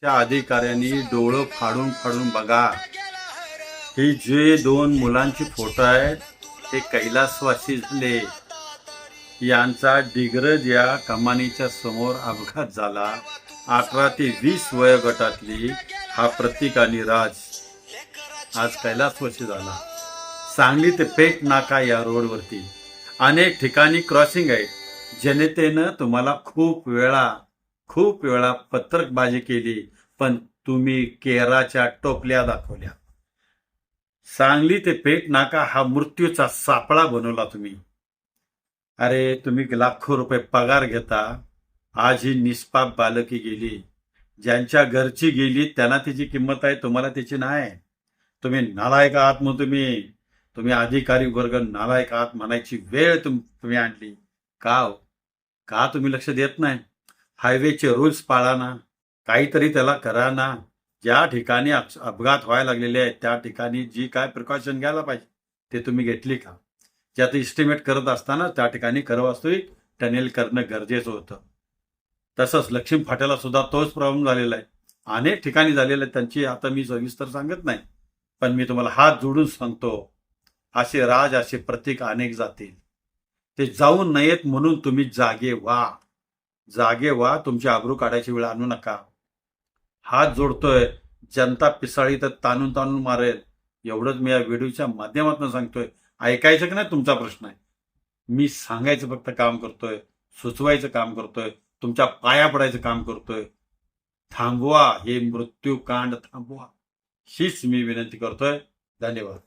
त्या अधिकाऱ्यांनी डोळं फाडून फाडून बघा. हे जे दोन मुलांचे फोटो आहेत ते कैलासवासी झाले. यांचा डिग्रज या कमानीच्या समोर अपघात झाला. 18 ते 20 वयोगटातली हा प्रतीक आणि राज आज कैलासवासी झाला. सांगली ते पेठ नाका या रोडवरती अनेक ठिकाणी क्रॉसिंग आहे. जनतेनं तुम्हाला खूप वेळा पत्रकबाजी केली, पण तुम्ही केराच्या टोपल्या दाखवल्या. सांगली ते पेठ नाका हा मृत्यूचा सापळा बनवला तुम्ही. अरे तुम्ही लाखो रुपये पगार घेता. आज ही निष्पाप बालकी गेली. ज्यांच्या घरची गेली त्यांना तिची किंमत आहे, तुम्हाला त्याची नाही. तुम्ही नालायक आहात. मग तुम्ही अधिकारी वर्ग नालायक आहात म्हणायची वेळ तुम्ही आणली. का तुम्ही लक्ष देत नाही? हायवेचे रूल्स पाळा ना, काहीतरी त्याला करा ना. ज्या ठिकाणी अपघात व्हायला लागलेले आहेत त्या ठिकाणी जी काय प्रिकॉशन घ्यायला पाहिजे ते तुम्ही घेतली का? जे आता इस्टिमेट करत असताना त्या ठिकाणी वास्तविक टनेल करणं गरजेचं होतं. तसंच लक्ष्मी फाट्याला सुद्धा तोच प्रॉब्लेम झालेला आहे. अनेक ठिकाणी झालेला आहे. त्यांची आता मी सविस्तर सांगत नाही, पण मी तुम्हाला हात जोडून सांगतो, असे राज असे प्रतीक अनेक जातील. ते जाऊ नयेत म्हणून तुम्ही जागे व्हा. तुमची आबरू काढायची वेळ आणू नका. हात जोडतोय. जनता पिसाळी तर ताणून मारेल एवढंच मी या व्हिडिओच्या माध्यमातून सांगतोय. ऐकायचं की नाही तुमचा प्रश्न आहे. मी सांगायचं फक्त काम करतोय, सुचवायचं काम करतोय, तुमच्या पाया पडायचं काम करतोय. थांबवा हे मृत्यूकांड थांबवा, हीच मी विनंती करतोय. धन्यवाद.